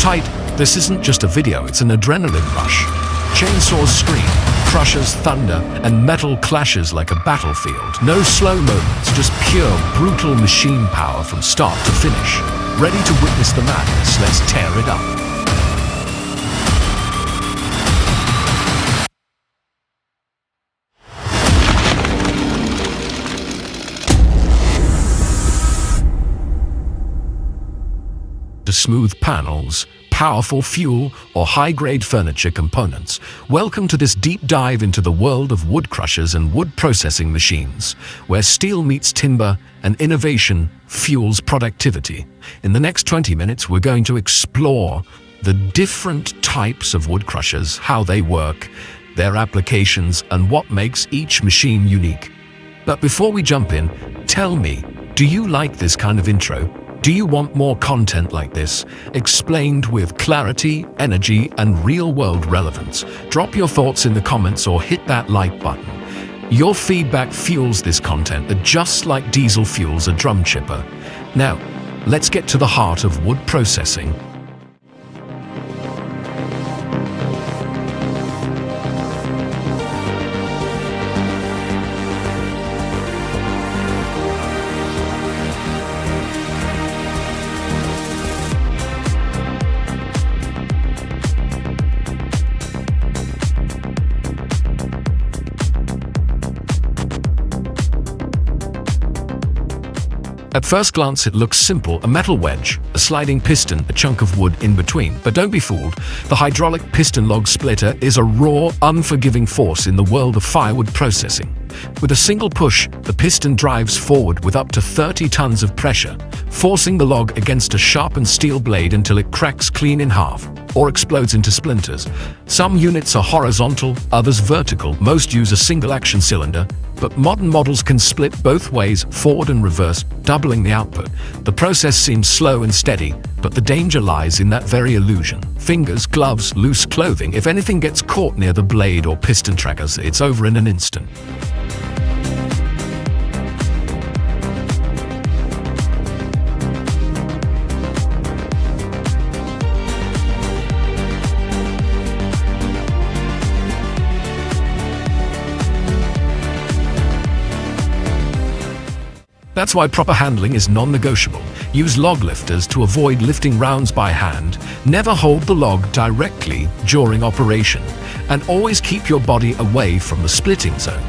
tight, this isn't just a video, it's an adrenaline rush. Chainsaws scream, crushers thunder, and metal clashes like a battlefield. No slow moments, just pure, brutal machine power from start to finish. Ready to witness the madness? Let's tear it up. To smooth panels, powerful fuel, or high-grade furniture components. Welcome to this deep dive into the world of wood crushers and wood processing machines, where steel meets timber and innovation fuels productivity. In the next 20 minutes, we're going to explore the different types of wood crushers, how they work, their applications, and what makes each machine unique. But before we jump in, tell me, do you like this kind of intro? Do you want more content like this, explained with clarity, energy, and real-world relevance? Drop your thoughts in the comments or hit that like button. Your feedback fuels this content, just like diesel fuels a drum chipper. Now, let's get to the heart of wood processing. At first glance, it looks simple: a metal wedge, a sliding piston, a chunk of wood in between. But don't be fooled. The hydraulic piston log splitter is a raw, unforgiving force in the world of firewood processing. With a single push, the piston drives forward with up to 30 tons of pressure, forcing the log against a sharpened steel blade until it cracks clean in half or explodes into splinters. Some units are horizontal, others vertical. Most use a single-action cylinder, but modern models can split both ways, forward and reverse, doubling the output. The process seems slow and steady, but the danger lies in that very illusion. Fingers, gloves, loose clothing, if anything gets caught near the blade or piston trackers, it's over in an instant. That's why proper handling is non-negotiable. Use log lifters to avoid lifting rounds by hand. Never hold the log directly during operation, and always keep your body away from the splitting zone.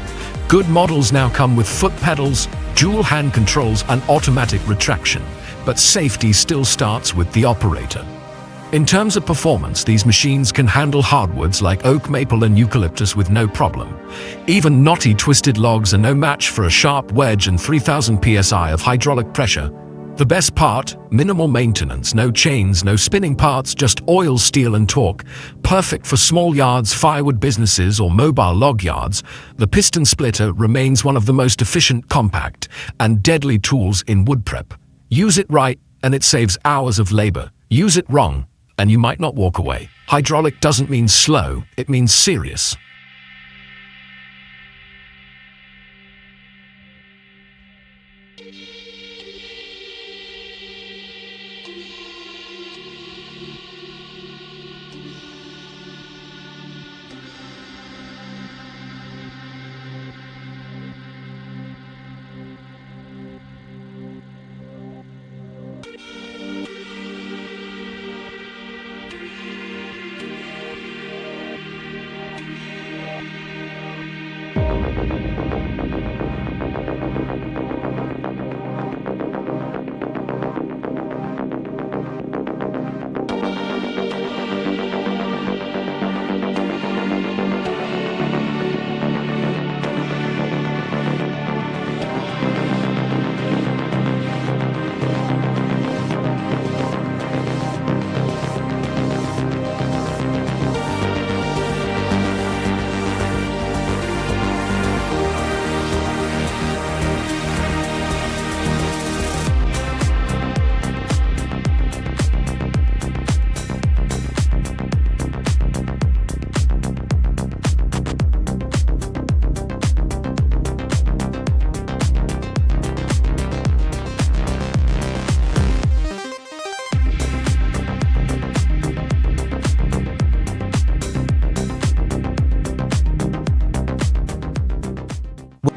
Good models now come with foot pedals, dual hand controls, and automatic retraction, but safety still starts with the operator. In terms of performance, these machines can handle hardwoods like oak, maple, and eucalyptus with no problem. Even knotty, twisted logs are no match for a sharp wedge and 3000 psi of hydraulic pressure. The best part? Minimal maintenance, no chains, no spinning parts, just oil, steel, and torque. Perfect for small yards, firewood businesses, or mobile log yards. The piston splitter remains one of the most efficient, compact, and deadly tools in wood prep. Use it right, and it saves hours of labor. Use it wrong, and you might not walk away. Hydraulic doesn't mean slow, it means serious.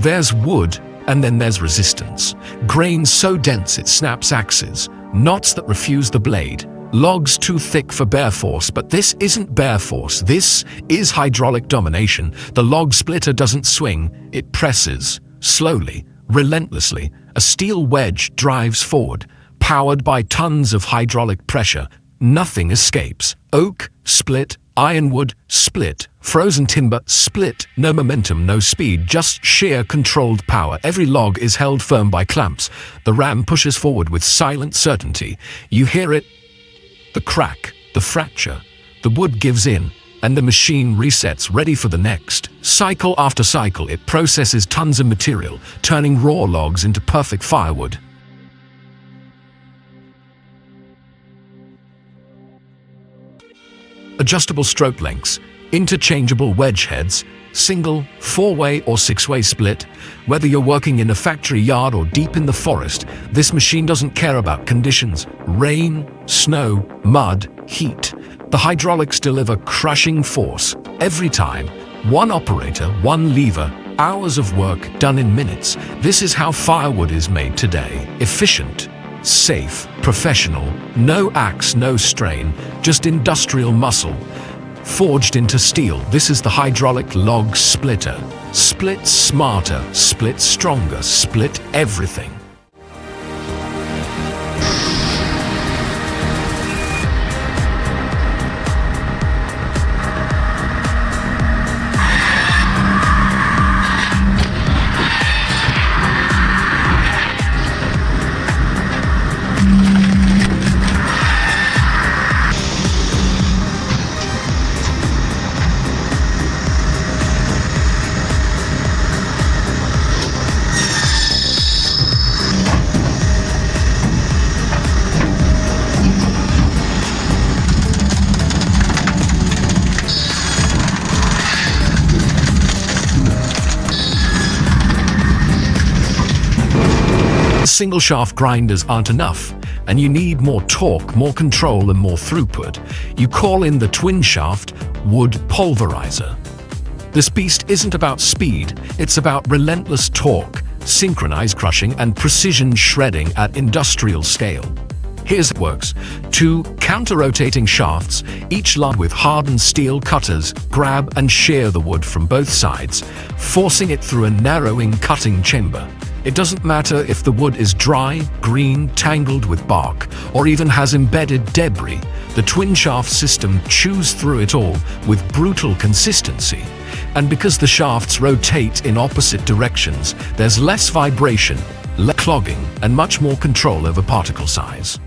There's wood, and then there's resistance. Grain so dense it snaps axes, knots that refuse the blade, logs too thick for bare force. But this isn't bare force, this is hydraulic domination. The log splitter doesn't swing, it presses, slowly, relentlessly. A steel wedge drives forward, powered by tons of hydraulic pressure. Nothing escapes. Oak, split. Ironwood, split. Frozen timber, split. No momentum, no speed, just sheer controlled power. Every log is held firm by clamps. The ram pushes forward with silent certainty. You hear it, the crack, the fracture. The wood gives in, and the machine resets, ready for the next. Cycle after cycle, it processes tons of material, turning raw logs into perfect firewood. Adjustable stroke lengths, interchangeable wedge heads, single, four-way or six-way split. Whether you're working in a factory yard or deep in the forest, this machine doesn't care about conditions: rain, snow, mud, heat. The hydraulics deliver crushing force every time. One operator, one lever, hours of work done in minutes. This is how firewood is made today. Efficient, safe, professional, no axe, no strain, just industrial muscle. Forged into steel, this is the hydraulic log splitter. Split smarter, split stronger, split everything. Single shaft grinders aren't enough, and you need more torque, more control, and more throughput. You call in the twin shaft wood pulverizer. This beast isn't about speed, it's about relentless torque, synchronized crushing, and precision shredding at industrial scale. Here's how it works. Two counter-rotating shafts, each lined with hardened steel cutters, grab and shear the wood from both sides, forcing it through a narrowing cutting chamber. It doesn't matter if the wood is dry, green, tangled with bark, or even has embedded debris. The twin shaft system chews through it all with brutal consistency. And because the shafts rotate in opposite directions, there's less vibration, less clogging, and much more control over particle size.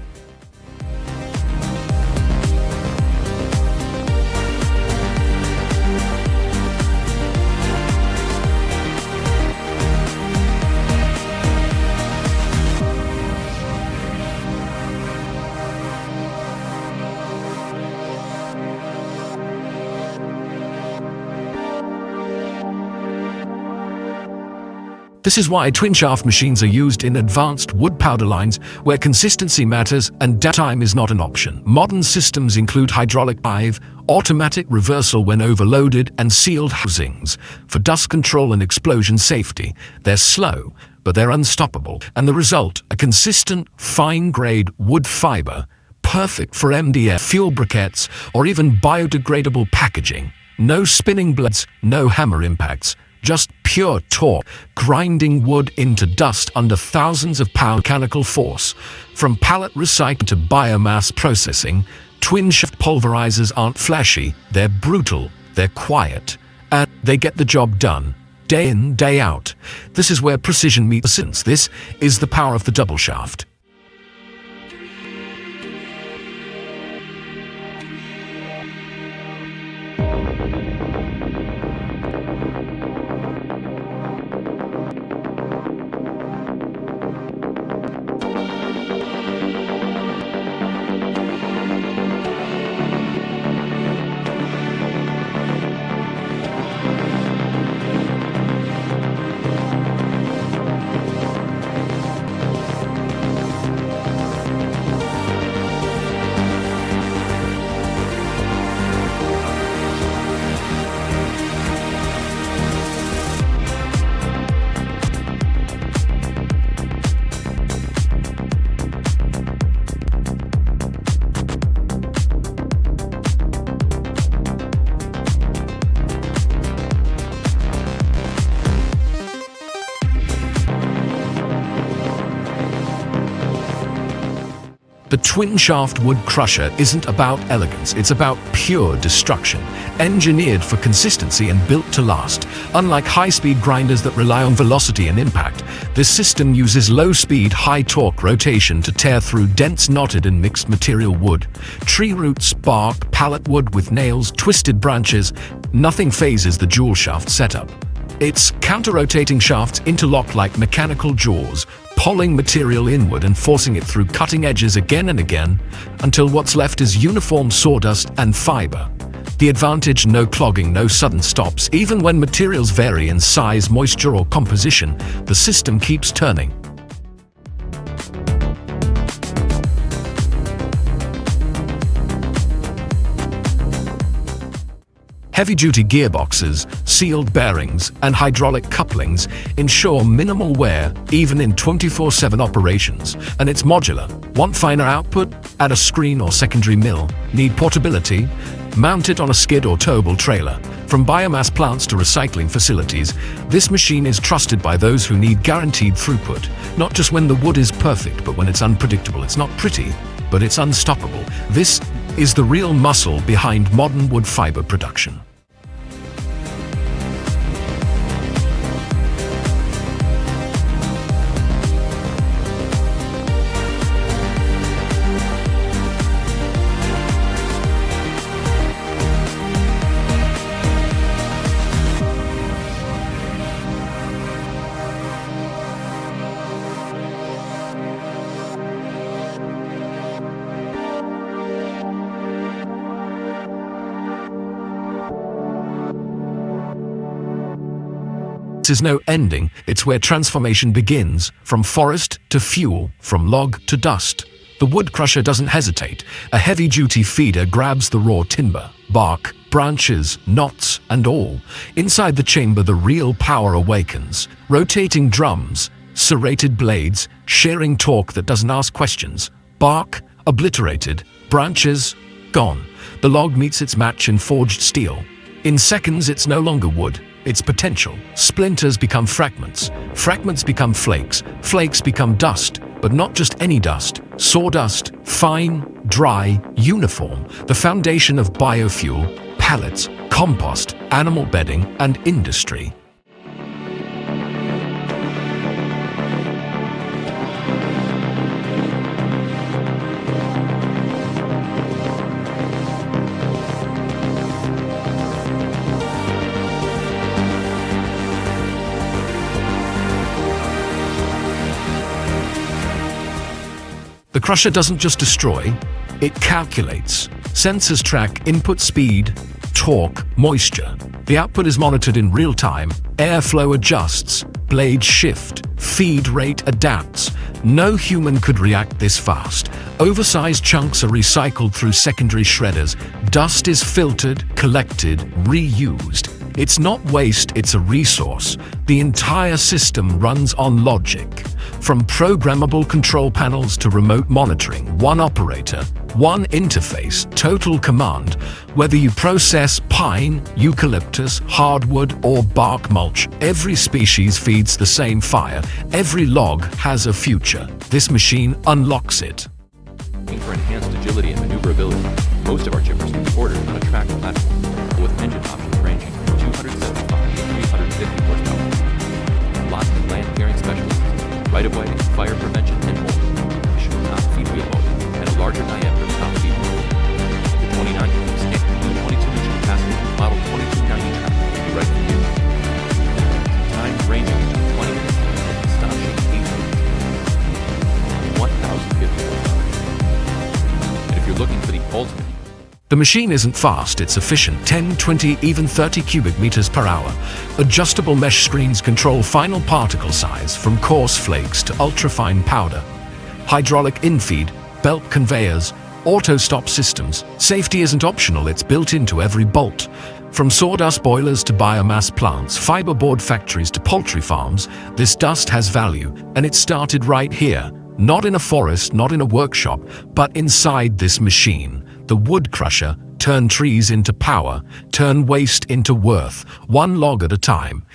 This is why twin-shaft machines are used in advanced wood powder lines where consistency matters and downtime is not an option. Modern systems include hydraulic drive, automatic reversal when overloaded, and sealed housings for dust control and explosion safety. They're slow, but they're unstoppable. And the result, a consistent, fine-grade wood fiber, perfect for MDF, fuel briquettes, or even biodegradable packaging. No spinning blades, no hammer impacts. Just pure torque, grinding wood into dust under thousands of pound mechanical force. From pallet recycling to biomass processing, twin-shaft pulverizers aren't flashy, they're brutal, they're quiet, and they get the job done, day in, day out. This is where precision meets sense. This is the power of the double shaft. The twin-shaft wood crusher isn't about elegance, it's about pure destruction, engineered for consistency and built to last. Unlike high-speed grinders that rely on velocity and impact, this system uses low-speed, high-torque rotation to tear through dense knotted and mixed material wood. Tree roots, bark, pallet wood with nails, twisted branches, nothing phases the dual shaft setup. Its counter-rotating shafts interlock like mechanical jaws, pulling material inward and forcing it through cutting edges again and again until what's left is uniform sawdust and fiber. The advantage: no clogging, no sudden stops. Even when materials vary in size, moisture, or composition, the system keeps turning. Heavy-duty gearboxes, sealed bearings, and hydraulic couplings ensure minimal wear even in 24/7 operations, and it's modular. Want finer output? Add a screen or secondary mill. Need portability? Mount it on a skid or towable trailer. From biomass plants to recycling facilities, this machine is trusted by those who need guaranteed throughput, not just when the wood is perfect, but when it's unpredictable. It's not pretty, but it's unstoppable. This is the real muscle behind modern wood fiber production. Is no ending, it's where transformation begins, from forest to fuel, from log to dust. The wood crusher doesn't hesitate. A heavy-duty feeder grabs the raw timber, bark, branches, knots, and all. Inside the chamber, the real power awakens. Rotating drums, serrated blades, shearing torque that doesn't ask questions. Bark obliterated, branches gone. The log meets its match in forged steel. In seconds, it's no longer wood. Its potential. Splinters become fragments. Fragments become flakes. Flakes become dust. But not just any dust. Sawdust, fine, dry, uniform. The foundation of biofuel, pellets, compost, animal bedding, and industry. The crusher doesn't just destroy, it calculates. Sensors track input speed, torque, moisture. The output is monitored in real time. Airflow adjusts, blades shift, feed rate adapts. No human could react this fast. Oversized chunks are recycled through secondary shredders. Dust is filtered, collected, reused. It's not waste, it's a resource. The entire system runs on logic. From programmable control panels to remote monitoring, one operator, one interface, total command. Whether you process pine, eucalyptus, hardwood, or bark mulch, every species feeds the same fire. Every log has a future. This machine unlocks it. For enhanced agility and maneuverability, most of our chippers can be ordered on a tracked platform with engine options ranging from 275 to 350 horsepower. Lots of land clearing specialists, right-of-way, fire prevention, and more. Should top feed wheel motor and a larger diameter top feed wheel. The 29-inch standard 22-inch capacity model 2290 track will be right for you. Time ranging between 20 minutes and astonishing 8 minutes. 1,050 horsepower. And if you're looking for the ultimate, the machine isn't fast, it's efficient. 10, 20, even 30 cubic meters per hour. Adjustable mesh screens control final particle size from coarse flakes to ultrafine powder. Hydraulic infeed, belt conveyors, auto-stop systems. Safety isn't optional, it's built into every bolt. From sawdust boilers to biomass plants, fiberboard factories to poultry farms, this dust has value, and it started right here. Not in a forest, not in a workshop, but inside this machine. The wood crusher, turn trees into power, turn waste into worth, one log at a time.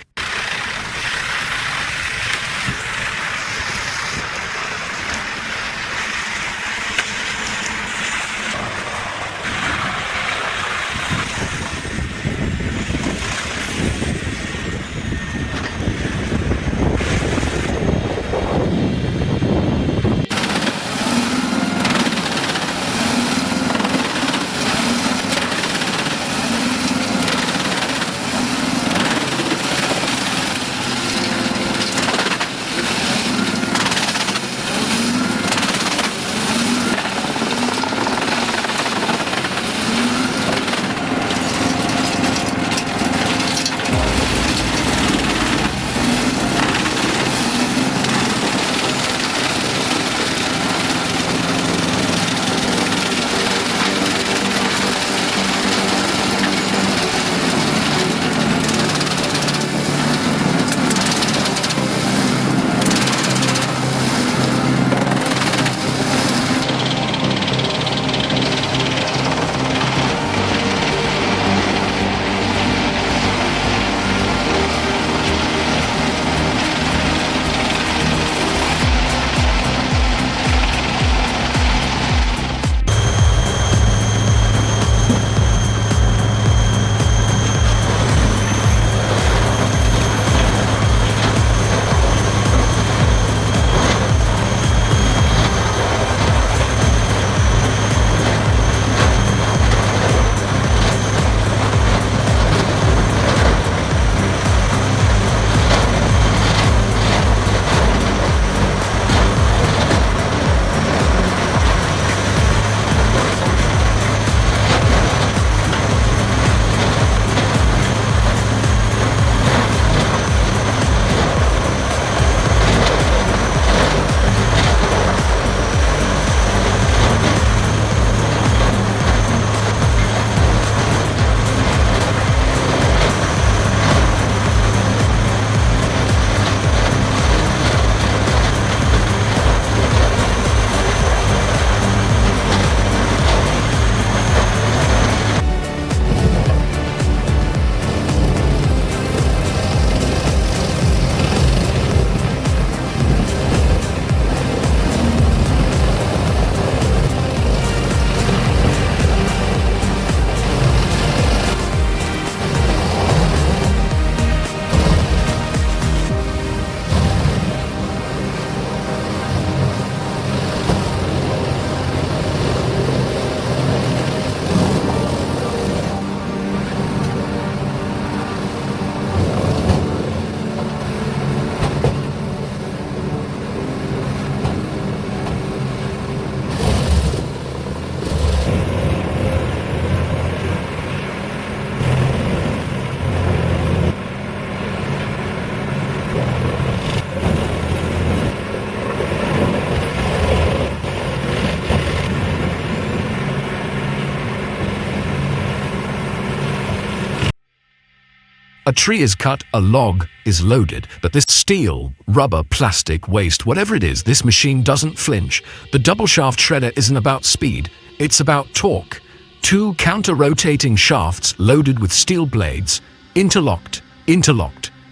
A tree is cut, a log is loaded, but this steel, rubber, plastic, waste, whatever it is, this machine doesn't flinch. The double shaft shredder isn't about speed, it's about torque. Two counter-rotating shafts loaded with steel blades, interlocked.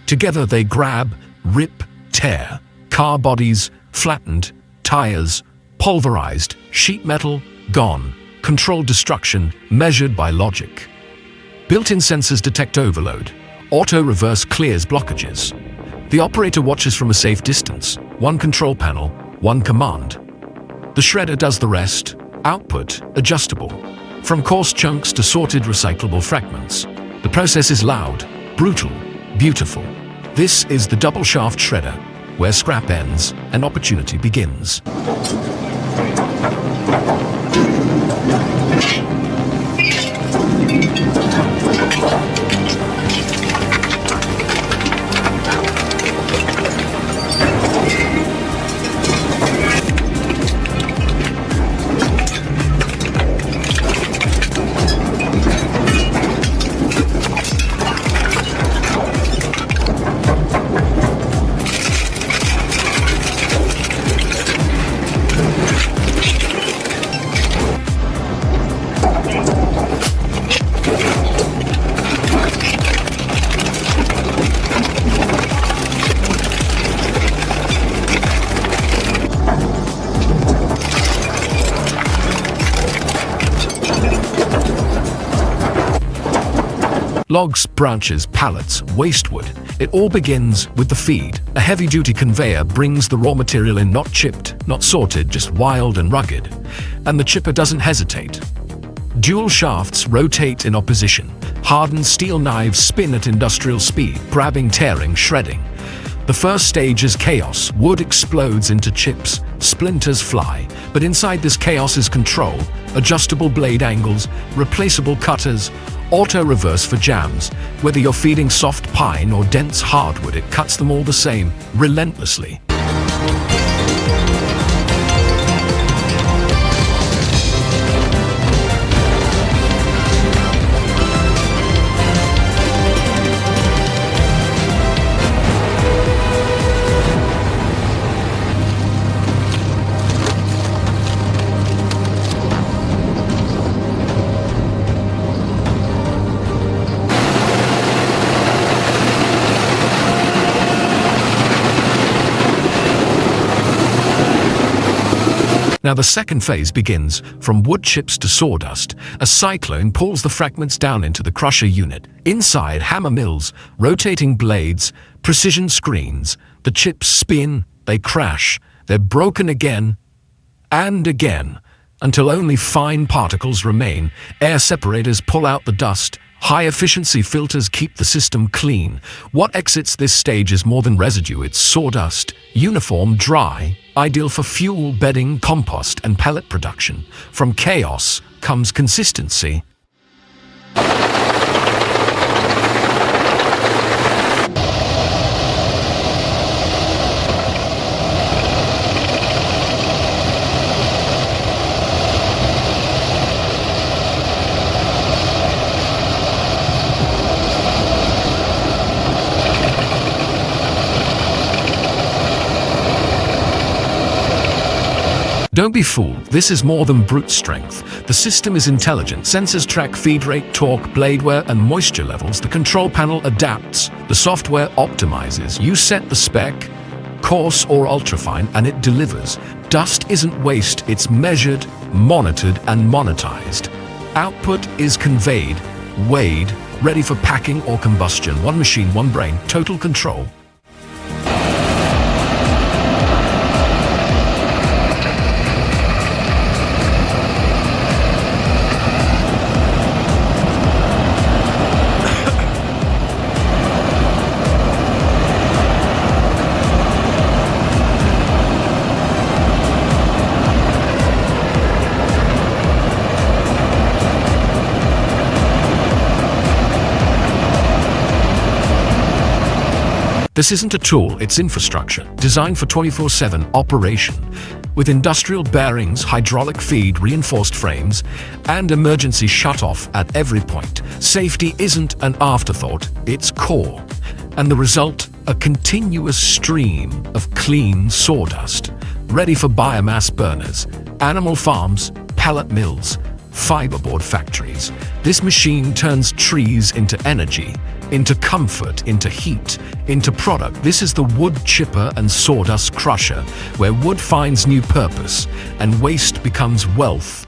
Together they grab, rip, tear. Car bodies, flattened, tires, pulverized, sheet metal, gone. Controlled destruction, measured by logic. Built-in sensors detect overload. Auto-reverse clears blockages. The operator watches from a safe distance. One control panel, one command. The shredder does the rest. Output, adjustable. From coarse chunks to sorted recyclable fragments. The process is loud, brutal, beautiful. This is the double shaft shredder, where scrap ends and opportunity begins. Logs, branches, pallets, waste wood. It all begins with the feed. A heavy-duty conveyor brings the raw material in, not chipped, not sorted, just wild and rugged. And the chipper doesn't hesitate. Dual shafts rotate in opposition. Hardened steel knives spin at industrial speed, grabbing, tearing, shredding. The first stage is chaos. Wood explodes into chips, splinters fly. But inside this chaos is control, adjustable blade angles, replaceable cutters, auto-reverse for jams. Whether you're feeding soft pine or dense hardwood, it cuts them all the same, relentlessly. Now the second phase begins. From wood chips to sawdust, a cyclone pulls the fragments down into the crusher unit. Inside, hammer mills, rotating blades, precision screens. The chips spin, they crash, they're broken again and again, until only fine particles remain. Air separators pull out the dust. High-efficiency filters keep the system clean. What exits this stage is more than residue, it's sawdust, uniform, dry, ideal for fuel, bedding, compost, and pellet production. From chaos comes consistency. Don't be fooled, this is more than brute strength. The system is intelligent. Sensors track feed rate, torque, blade wear, and moisture levels. The control panel adapts. The software optimizes. You set the spec, coarse or ultrafine, and it delivers. Dust isn't waste, it's measured, monitored, and monetized. Output is conveyed, weighed, ready for packing or combustion. One machine, one brain, total control. This isn't a tool, it's infrastructure, designed for 24/7 operation. with industrial bearings, hydraulic feed, reinforced frames, and emergency shutoff at every point. Safety isn't an afterthought, it's core. And the result? A continuous stream of clean sawdust, ready for biomass burners, animal farms, pellet mills, fiberboard factories. This machine turns trees into energy, into comfort, into heat, into product. This is the wood chipper and sawdust crusher, where wood finds new purpose and waste becomes wealth.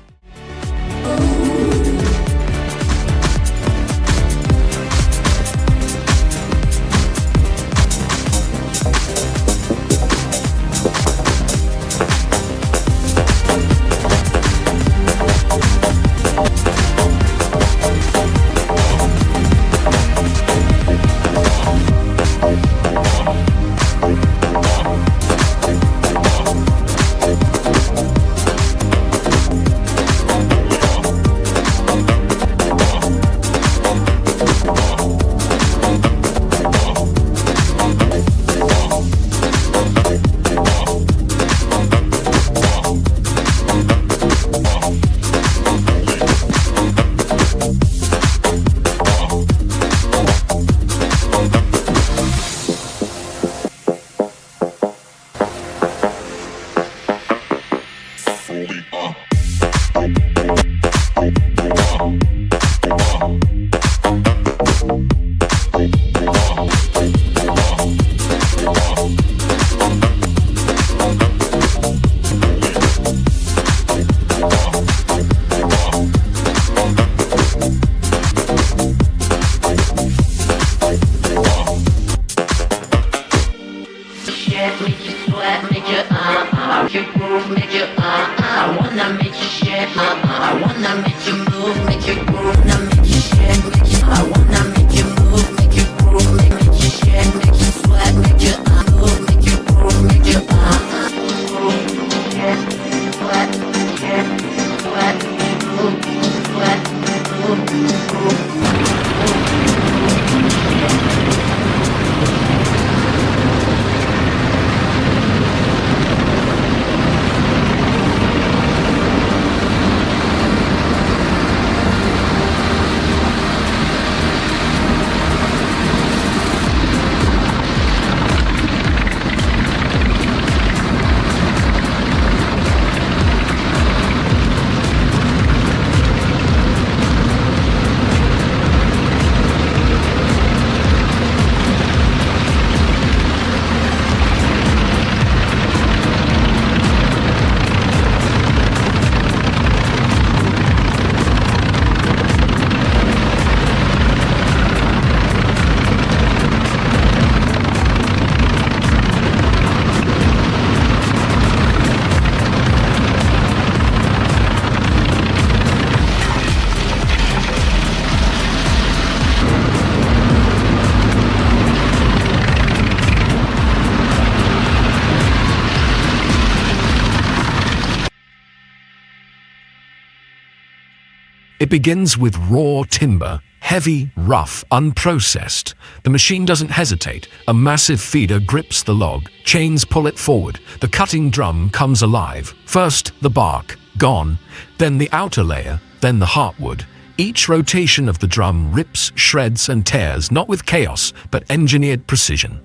It begins with raw timber, heavy, rough, unprocessed. The machine doesn't hesitate. A massive feeder grips the log, chains pull it forward. The cutting drum comes alive. First the bark, gone, then the outer layer, then the heartwood. Each rotation of the drum rips, shreds, and tears, not with chaos, but engineered precision.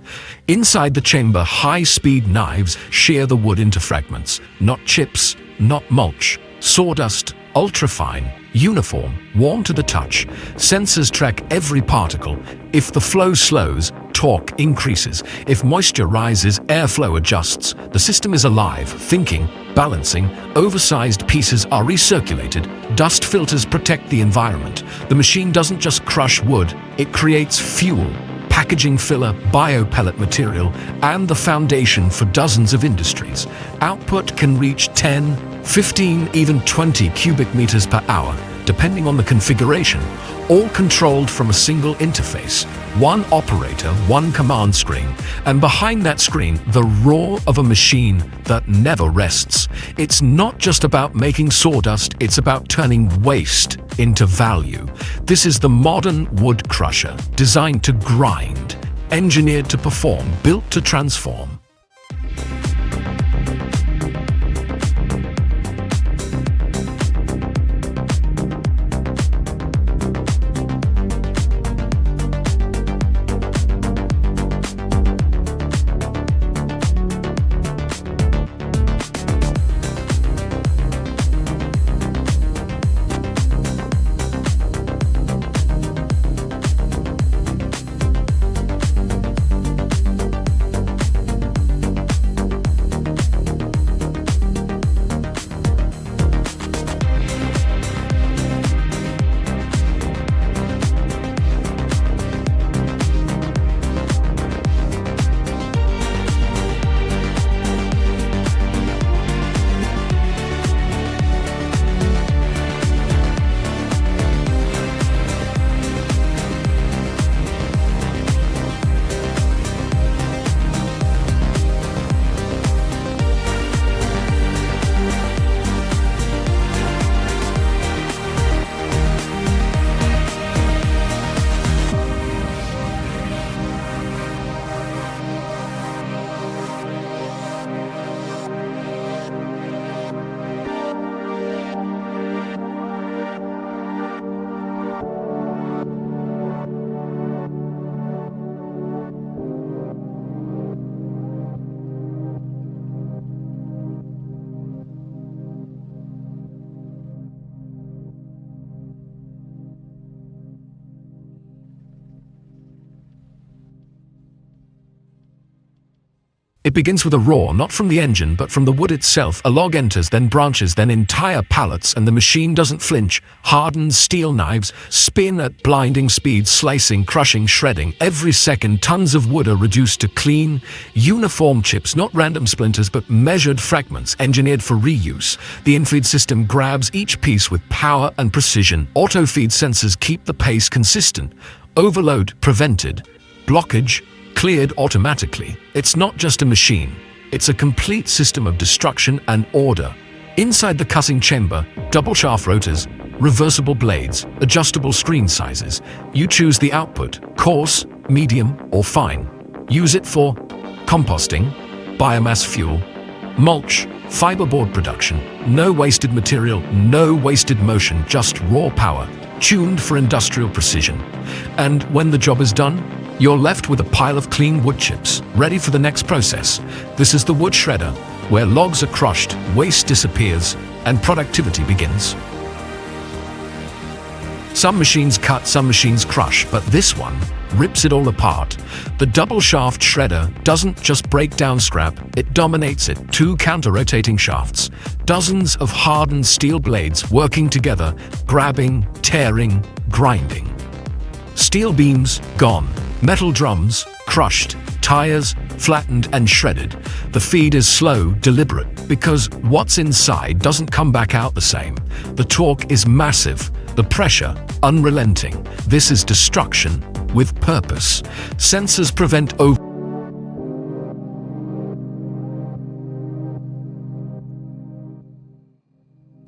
Inside the chamber, high-speed knives shear the wood into fragments, not chips, not mulch, sawdust, ultrafine, uniform, warm to the touch. Sensors track every particle. If the flow slows, torque increases. If moisture rises, airflow adjusts. The system is alive, thinking, balancing. Oversized pieces are recirculated. Dust filters protect the environment. The machine doesn't just crush wood, it creates fuel, packaging filler, biopellet material, and the foundation for dozens of industries. Output can reach 10, 15, even 20 cubic meters per hour, depending on the configuration, all controlled from a single interface. One operator, one command screen, and behind that screen, the roar of a machine that never rests. It's not just about making sawdust, it's about turning waste into value. This is the modern wood crusher, designed to grind, engineered to perform, built to transform. It begins with a roar, not from the engine, but from the wood itself. A log enters, then branches, then entire pallets, and the machine doesn't flinch. Hardened steel knives spin at blinding speed, slicing, crushing, shredding. Every second, tons of wood are reduced to clean, uniform chips, not random splinters, but measured fragments engineered for reuse. The in-feed system grabs each piece with power and precision. Auto-feed sensors keep the pace consistent. Overload prevented. Blockage cleared automatically. It's not just a machine, it's a complete system of destruction and order. Inside the cutting chamber, double shaft rotors, reversible blades, adjustable screen sizes. You choose the output, coarse, medium, or fine. Use it for composting, biomass fuel, mulch, fiberboard production. No wasted material, no wasted motion, just raw power, tuned for industrial precision. And when the job is done, you're left with a pile of clean wood chips, ready for the next process. This is the wood shredder, where logs are crushed, waste disappears, and productivity begins. Some machines cut, some machines crush, but this one rips it all apart. The double shaft shredder doesn't just break down scrap, it dominates it. Two counter-rotating shafts, dozens of hardened steel blades working together, grabbing, tearing, grinding. Steel beams gone, metal drums crushed, tires flattened and shredded. The feed is slow, deliberate, because what's inside doesn't come back out the same. The torque is massive, the pressure unrelenting. This is destruction with purpose. Sensors prevent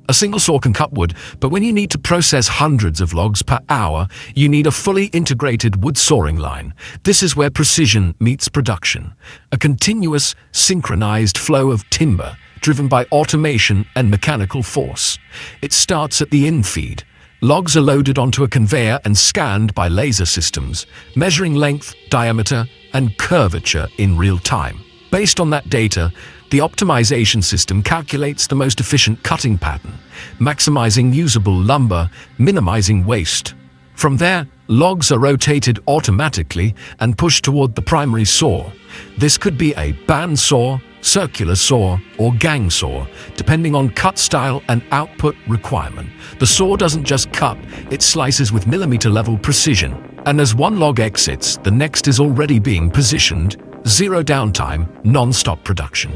A single saw can cut wood, but when you need to process hundreds of logs per hour, you need a fully integrated wood sawing line. This is where precision meets production. A continuous, synchronized flow of timber, driven by automation and mechanical force. It starts at the in-feed. Logs are loaded onto a conveyor and scanned by laser systems, measuring length, diameter, and curvature in real time. Based on that data, the optimization system calculates the most efficient cutting pattern, maximizing usable lumber, minimizing waste. From there, logs are rotated automatically and pushed toward the primary saw. This could be a band saw, circular saw, or gang saw, depending on cut style and output requirement. The saw doesn't just cut, it slices with millimeter-level precision. And as one log exits, the next is already being positioned. Zero downtime, non-stop production.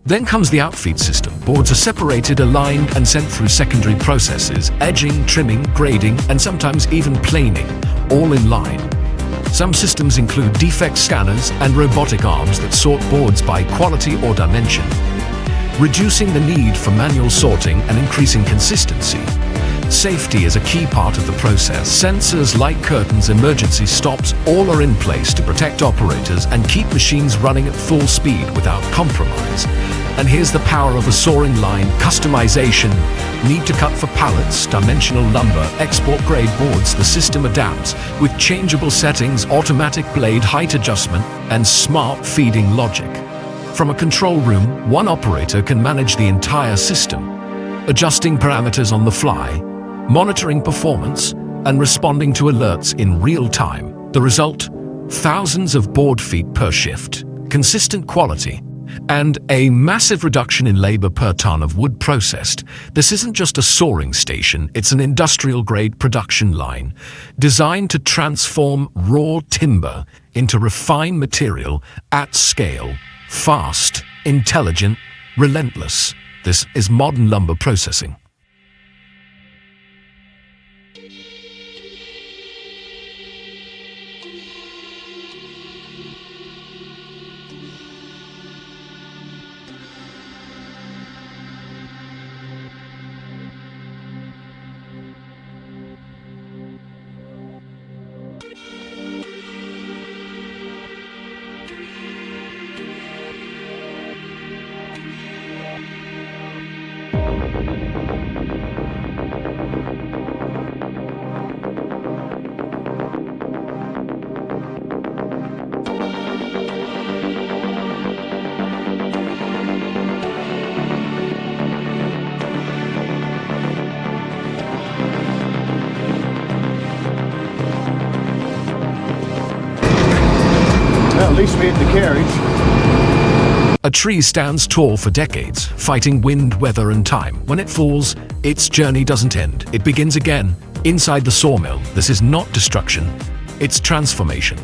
Then comes the outfeed system. Boards are separated, aligned, and sent through secondary processes, edging, trimming, grading, and sometimes even planing, all in line. Some systems include defect scanners and robotic arms that sort boards by quality or dimension, reducing the need for manual sorting and increasing consistency. Safety is a key part of the process. Sensors, light curtains, emergency stops, all are in place to protect operators and keep machines running at full speed without compromise. And here's the power of a sawing line: customization. Need to cut for pallets, dimensional lumber, export grade boards. The system adapts with changeable settings, automatic blade height adjustment, and smart feeding logic. From a control room, one operator can manage the entire system, adjusting parameters on the fly, monitoring performance, and responding to alerts in real time. The result? Thousands of board feet per shift, consistent quality, and a massive reduction in labor per ton of wood processed. This isn't just a sawing station, it's an industrial-grade production line designed to transform raw timber into refined material at scale, fast, intelligent, relentless. This is modern lumber processing. Well, at least we hit the carriage. A tree stands tall for decades, fighting wind, weather, and time. When it falls, its journey doesn't end. It begins again. Inside the sawmill, this is not destruction, it's transformation.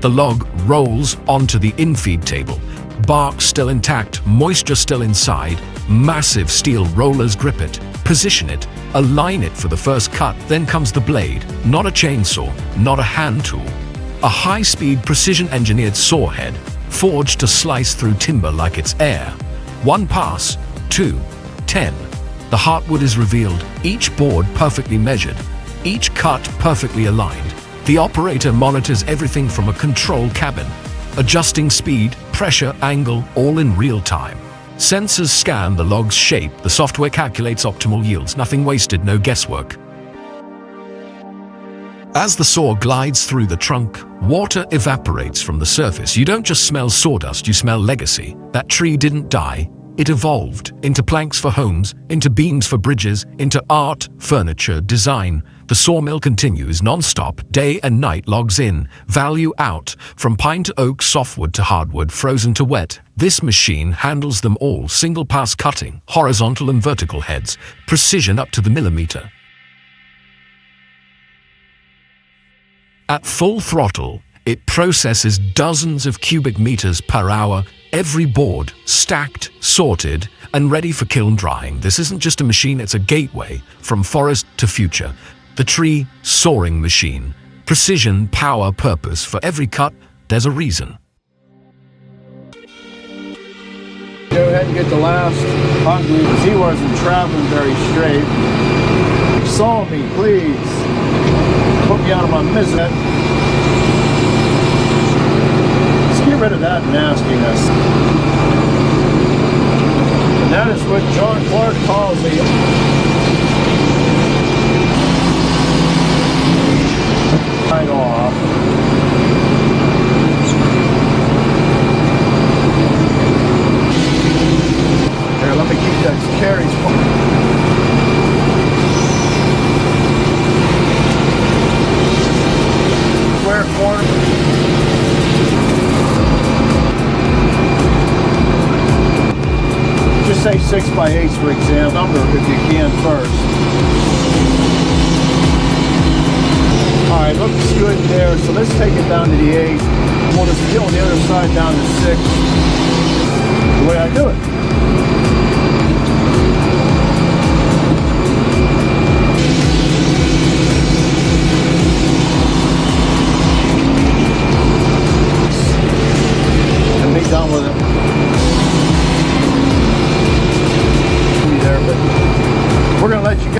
The log rolls onto the infeed table. Bark still intact, moisture still inside. Massive steel rollers grip it, position it, align it for the first cut. Then comes the blade, not a chainsaw, not a hand tool. A high-speed, precision-engineered saw head, forged to slice through timber like it's air. 1 pass, 2, 10. The heartwood is revealed, each board perfectly measured, each cut perfectly aligned. The operator monitors everything from a control cabin, adjusting speed, pressure, angle, all in real time. Sensors scan the log's shape, the software calculates optimal yields, nothing wasted, no guesswork. As the saw glides through the trunk, water evaporates from the surface. You don't just smell sawdust, you smell legacy. That tree didn't die, it evolved into planks for homes, into beams for bridges, into art, furniture, design. The sawmill continues non-stop, day and night, logs in, value out, from pine to oak, softwood to hardwood, frozen to wet. This machine handles them all, single-pass cutting, horizontal and vertical heads, precision up to the millimeter. At full throttle, it processes dozens of cubic meters per hour, every board stacked, sorted, and ready for kiln drying. This isn't just a machine, it's a gateway from forest to future. The tree sawing machine. Precision, power, purpose. For every cut, there's a reason. Go ahead and get the last hot glue because he wasn't traveling very straight. Saw me, please. Put me out of my misery. Let's get rid of that nastiness. And that is what John Clark calls the right off. Here, let me keep that carries. Square corner. Just say 6 by 8 for example, number if you can first. Alright, looks good there, so let's take it down to the 8. We'll just peel the other side down to 6. The way I do it. Done with it. Be there, but we're gonna let you go.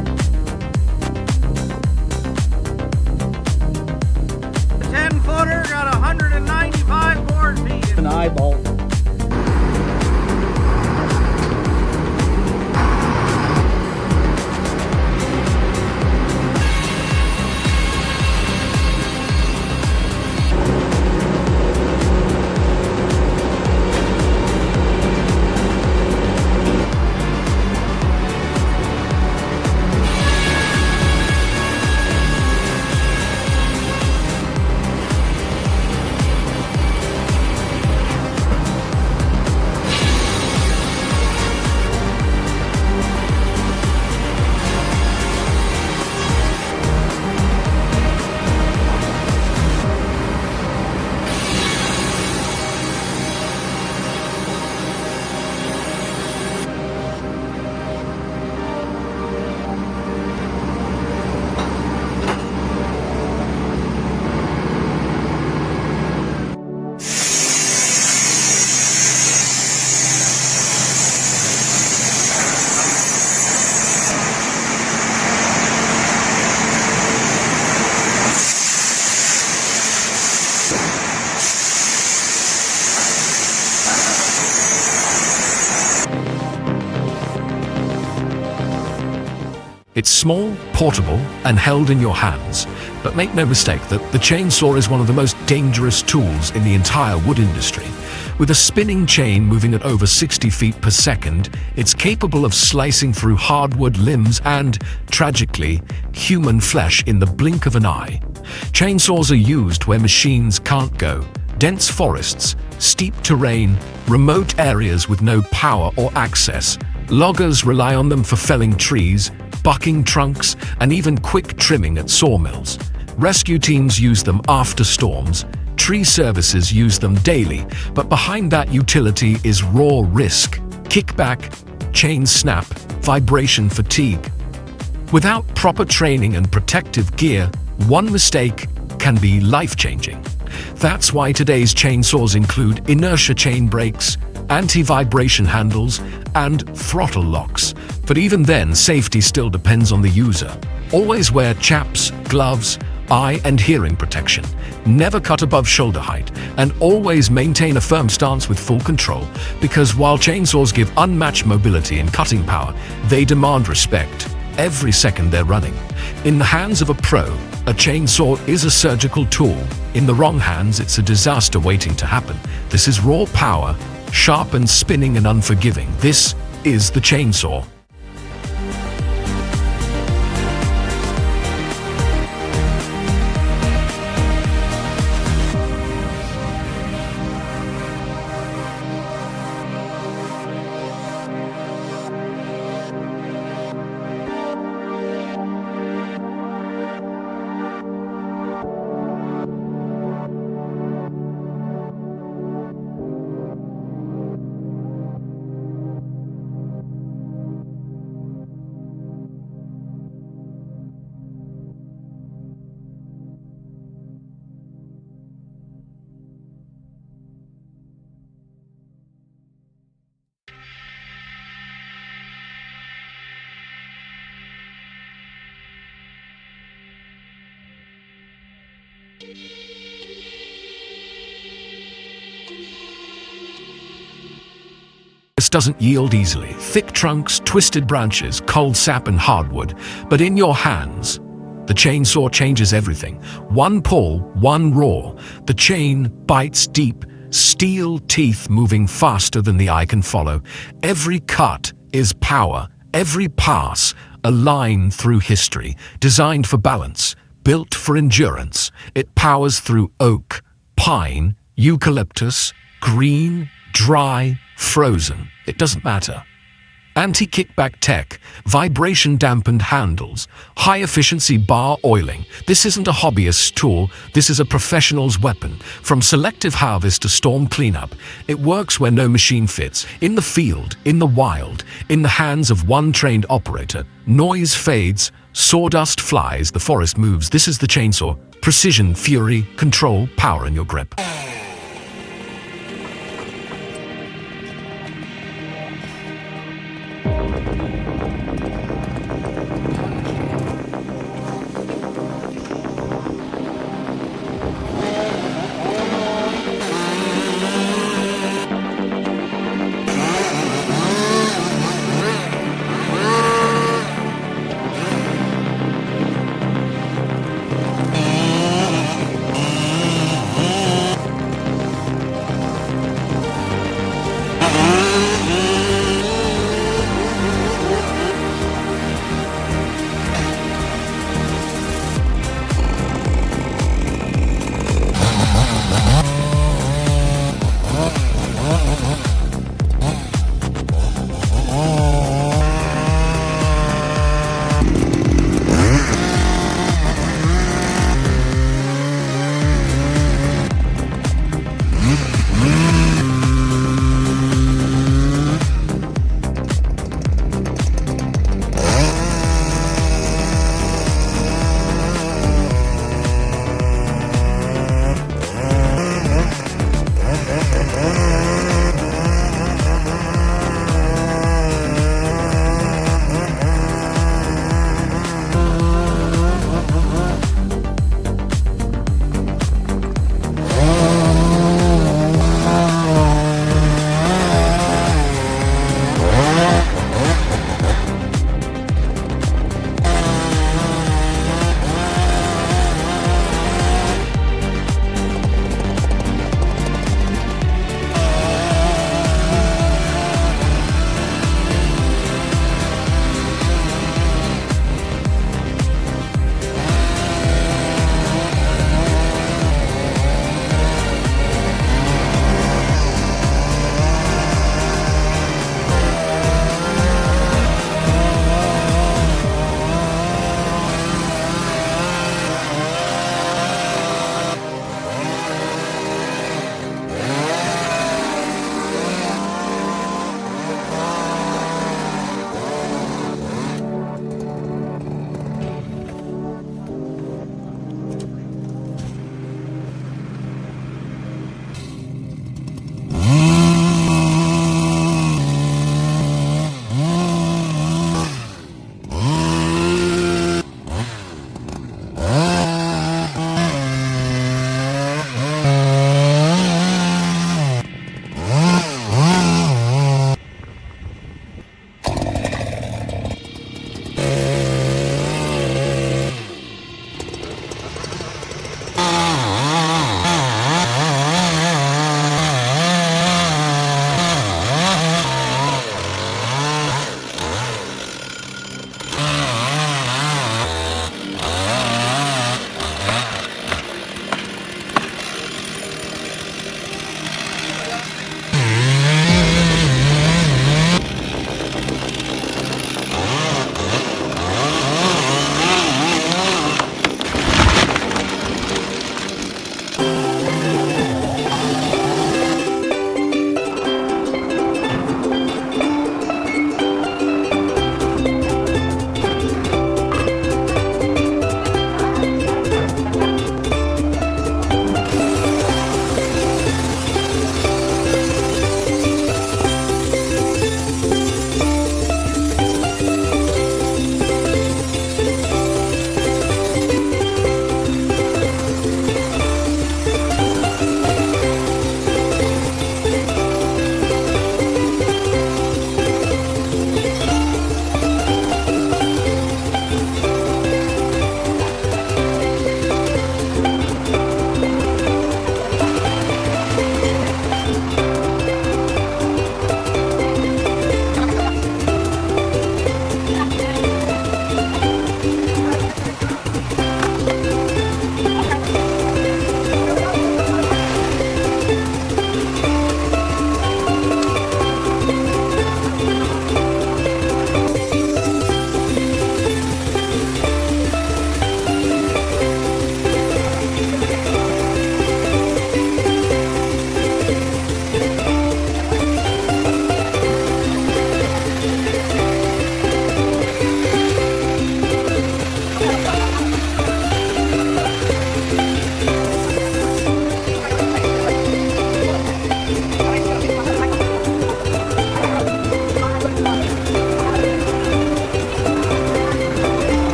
10-footer got 195 board feet. An eyeball. It's small, portable, and held in your hands. But make no mistake that the chainsaw is one of the most dangerous tools in the entire wood industry. With a spinning chain moving at over 60 feet per second, it's capable of slicing through hardwood limbs and, tragically, human flesh in the blink of an eye. Chainsaws are used where machines can't go. Dense forests, steep terrain, remote areas with no power or access. Loggers rely on them for felling trees, bucking trunks, and even quick trimming at sawmills. Rescue teams use them after storms. Tree services use them daily, but behind that utility is raw risk, kickback, chain snap, vibration fatigue. Without proper training and protective gear, one mistake can be life-changing. That's why today's chainsaws include inertia chain brakes, anti-vibration handles, and throttle locks. But even then, safety still depends on the user. Always wear chaps, gloves, eye and hearing protection. Never cut above shoulder height, and always maintain a firm stance with full control, because while chainsaws give unmatched mobility and cutting power, they demand respect every second they're running. In the hands of a pro, a chainsaw is a surgical tool. In the wrong hands, it's a disaster waiting to happen. This is raw power, sharp and spinning and unforgiving. This is the chainsaw. This doesn't yield easily. Thick trunks, twisted branches, cold sap and hardwood. But in your hands, the chainsaw changes everything. One pull, one roar. The chain bites deep, steel teeth moving faster than the eye can follow. Every cut is power. Every pass, a line through history, designed for balance, built for endurance. It powers through oak, pine, eucalyptus, green, dry, frozen. It doesn't matter. Anti-kickback tech, vibration-dampened handles, high-efficiency bar oiling. This isn't a hobbyist's tool, this is a professional's weapon. From selective harvest to storm cleanup, it works where no machine fits. In the field, in the wild, in the hands of one trained operator. Noise fades, sawdust flies, the forest moves. This is the chainsaw. Precision, fury, control, power in your grip.